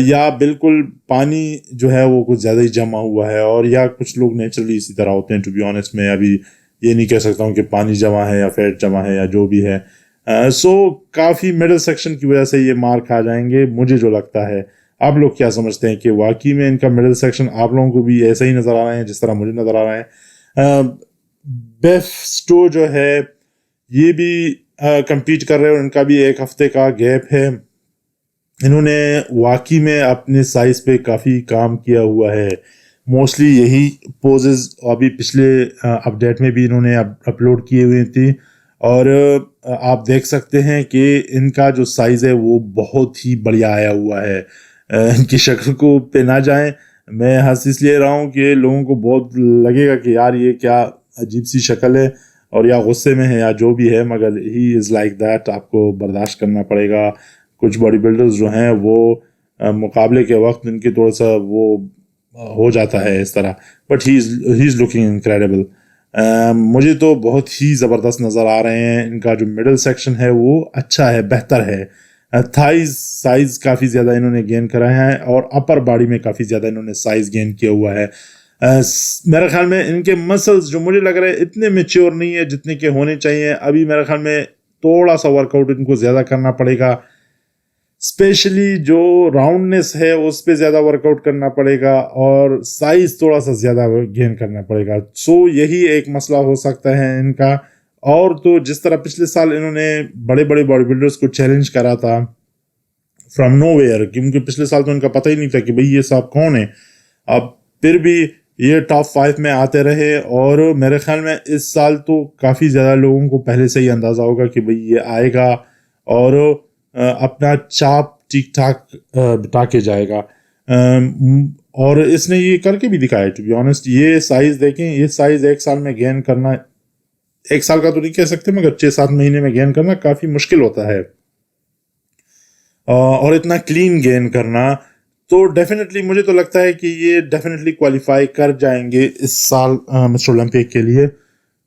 یا بالکل پانی جو ہے وہ کچھ زیادہ ہی جمع ہوا ہے، اور یا کچھ لوگ نیچرلی اسی طرح ہوتے ہیں. ٹو بی آنیسٹ میں ابھی یہ نہیں کہہ سکتا ہوں کہ پانی جمع ہے یا فیٹ جمع ہے یا جو بھی ہے. سو کافی مڈل سیکشن کی وجہ سے یہ مار کھا جائیں گے مجھے جو لگتا ہے. آپ لوگ کیا سمجھتے ہیں کہ واقعی میں ان کا مڈل سیکشن آپ لوگوں کو بھی ایسا ہی نظر آ رہا ہے جس طرح مجھے نظر آ رہا ہے؟ بیف اسٹو جو ہے یہ بھی کمپیٹ کر رہے ہیں، اور ان کا بھی ایک ہفتے کا گیپ ہے. انہوں نے واقعی میں اپنے سائز پہ کافی کام کیا ہوا ہے. موسٹلی یہی پوزز ابھی پچھلے اپڈیٹ میں بھی انہوں نے اپلوڈ کیے ہوئے تھی، اور آپ دیکھ سکتے ہیں کہ ان کا جو سائز ہے وہ بہت ہی بڑھیا آیا ہوا ہے. ان کی شکل کو پہ نہ جائیں، میں ہنس اس لیے رہا ہوں کہ لوگوں کو بہت لگے گا کہ یار یہ کیا عجیب سی شکل ہے، اور یا غصے میں ہے یا جو بھی ہے، مگر ہی از لائک دیٹ. آپ کو برداشت کرنا پڑے گا. کچھ باڈی بلڈرز جو ہیں وہ مقابلے کے وقت ان کی تھوڑا سا وہ ہو جاتا ہے اس طرح، but he is looking incredible. مجھے تو بہت ہی زبردست نظر آ رہے ہیں. ان کا جو مڈل سیکشن ہے وہ اچھا ہے، بہتر ہے. تھائز سائز کافی زیادہ انہوں نے گین کرا ہے، اور اپر باڈی میں کافی زیادہ انہوں نے سائز گین کیا ہوا ہے. میرے خیال میں ان کے مسلز جو مجھے لگ رہا ہے اتنے میچور نہیں ہے جتنے کے ہونے چاہیے. ابھی میرے خیال میں تھوڑا سا ورک آؤٹ ان کو زیادہ کرنا پڑے گا، اسپیشلی جو راؤنڈنیس ہے اس پہ زیادہ ورک آؤٹ کرنا پڑے گا، اور سائز تھوڑا سا زیادہ گین کرنا پڑے گا. سو یہی ایک مسئلہ ہو سکتا ہے ان کا. اور تو جس طرح پچھلے سال انہوں نے بڑے بڑے باڈی بلڈرز کو چیلنج کرا تھا فرام نو ویئر، کیونکہ پچھلے سال تو ان کا پتہ ہی نہیں تھا کہ بھئی یہ صاحب کون ہے. اب پھر بھی یہ ٹاپ 5 میں آتے رہے، اور میرے خیال میں اس سال تو کافی زیادہ لوگوں کو پہلے سے ہی اندازہ ہوگا کہ بھئی یہ آئے گا اور اپنا چاپ ٹھیک ٹھاک بٹا کے جائے گا. اور اس نے یہ کر کے بھی دکھایا. ٹو بی آنیسٹ یہ سائز دیکھیں، یہ سائز ایک سال میں گین کرنا، ایک سال کا تو نہیں کہہ سکتے مگر 6-7 مہینے میں گین کرنا کافی مشکل ہوتا ہے، اور اتنا کلین گین کرنا. تو ڈیفینیٹلی مجھے تو لگتا ہے کہ یہ ڈیفینیٹلی کوالیفائی کر جائیں گے اس سال مسٹر اولمپک کے لیے.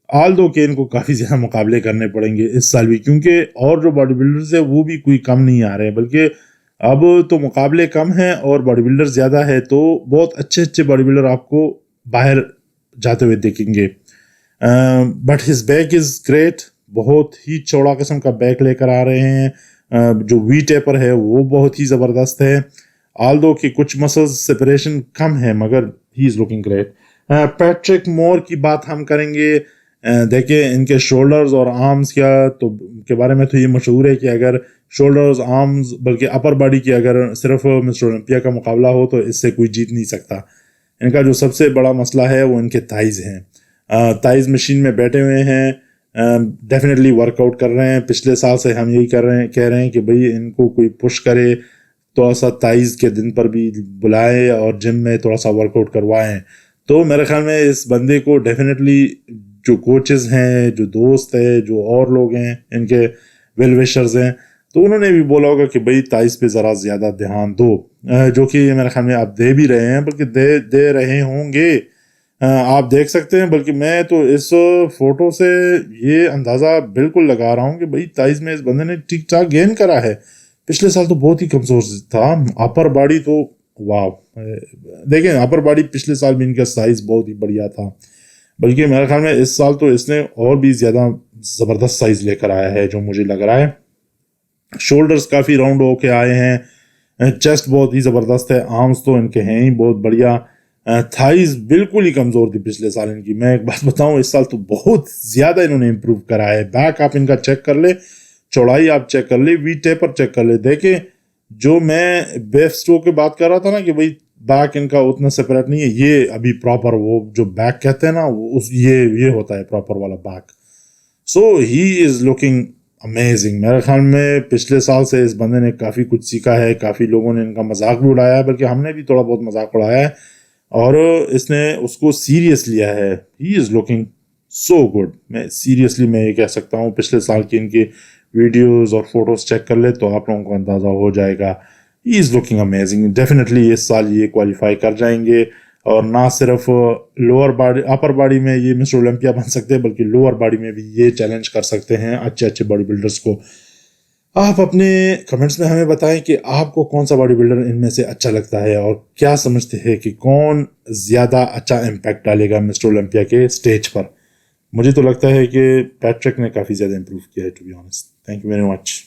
آل دو کہ ان کو کافی زیادہ مقابلے کرنے پڑیں گے اس سال بھی، کیونکہ اور جو باڈی بلڈرز ہیں وہ بھی کوئی کم نہیں آ رہے ہیں، بلکہ اب تو مقابلے کم ہیں اور باڈی بلڈر زیادہ ہے. تو بہت اچھے اچھے باڈی بلڈر آپ کو باہر جاتے ہوئے دیکھیں گے. But his back is great. بہت ہی چوڑا قسم کا بیک لے کر آ رہے ہیں. جو وی ٹیپر ہے وہ بہت ہی زبردست ہے. آل دو کہ کچھ مسلز سپریشن کم ہے، مگر ہی از لکنگ گریٹ. پیٹرک مور کی بات ہم کریں گے. دیکھیں ان کے شولڈرز اور آرمز کے بارے میں تو یہ مشہور ہے کہ اگر شولڈرز آرمز بلکہ اپر باڈی کی اگر صرف مسٹر اولمپیا کا مقابلہ ہو تو اس سے کوئی جیت نہیں سکتا. ان کا جو سب سے بڑا مسئلہ ہے وہ ان کے تھائز ہیں. تھائز مشین میں بیٹھے ہوئے ہیں، ڈیفینیٹلی ورک آؤٹ کر رہے ہیں. پچھلے سال سے ہم یہی کہہ رہے ہیں کہ بھئی ان کو کوئی پش کرے، تھوڑا سا تھائز کے دن پر بھی بلائیں اور جم میں تھوڑا سا ورک آؤٹ کروائیں. تو میرے خیال میں اس بندے کو ڈیفینیٹلی جو کوچز ہیں، جو دوست ہیں، جو اور لوگ ہیں ان کے ویل وشرز ہیں، تو انہوں نے بھی بولا ہوگا کہ بھئی تائز پہ ذرا زیادہ دھیان دو، جو کہ میرے خیال میں آپ دے بھی رہے ہیں، بلکہ دے رہے ہوں گے. آپ دیکھ سکتے ہیں، بلکہ میں تو اس فوٹو سے یہ اندازہ بالکل لگا رہا ہوں کہ بھئی تائز میں اس بندے نے ٹھیک ٹھاک گین کرا ہے. پچھلے سال تو بہت ہی کمزور تھا. اپر باڈی تو واو، دیکھیں اپر باڈی پچھلے سال بھی ان کا سائز بہت ہی بڑھیا تھا، بلکہ میرے خیال میں اس سال تو اس نے اور بھی زیادہ زبردست سائز لے کر آیا ہے جو مجھے لگ رہا ہے. شولڈرز کافی راؤنڈ ہو کے آئے ہیں، چیسٹ بہت ہی زبردست ہے، آرمز تو ان کے ہیں ہی بہت بڑھیا. تھائز بالکل ہی کمزور تھی پچھلے سال ان کی. میں ایک بات بتاؤں، اس سال تو بہت زیادہ انہوں نے امپروو کرا ہے. بیک آپ ان کا چیک کر لے، چوڑائی آپ چیک کر لے، وی ٹیپر چیک کر لے. دیکھیں جو میں بیف اسٹو کی بات کر رہا تھا نا کہ بھئی بیک ان کا اتنا سپریٹ نہیں ہے، یہ ابھی پراپر وہ جو بیک کہتے ہیں نا یہ ہوتا ہے پراپر والا بیک. سو ہی از لکنگ امیزنگ. میرے خیال میں پچھلے سال سے اس بندے نے کافی کچھ سیکھا ہے. کافی لوگوں نے ان کا مذاق بھی اڑایا ہے، بلکہ ہم نے بھی تھوڑا بہت مذاق اڑایا ہے، اور اس نے اس کو سیریس لیا ہے. ہی از لکنگ سو گڈ. میں سیریسلی میں یہ کہہ سکتا ہوں، پچھلے سال کی ان کی ویڈیوز اور فوٹوز چیک کر لے تو آپ لوگوں کو اندازہ ہو جائے گا. ہی از لکنگ امیزنگ. ڈیفینیٹلی اس سال یہ کوالیفائی کر جائیں گے، اور نہ صرف لوور باڈی اپر باڈی میں یہ مسٹر اولمپیا بن سکتے ہیں، بلکہ لوور باڈی میں بھی یہ چیلنج کر سکتے ہیں اچھے اچھے باڈی بلڈرز کو. آپ اپنے کمنٹس میں ہمیں بتائیں کہ آپ کو کون سا باڈی بلڈر ان میں سے اچھا لگتا ہے اور کیا سمجھتے ہیں کہ کون زیادہ اچھا امپیکٹ ڈالے گا مسٹر اولمپیا کے سٹیج پر. مجھے تو لگتا ہے کہ پیٹرک نے کافی زیادہ امپروو کیا ہے to be honest. Thank you very much.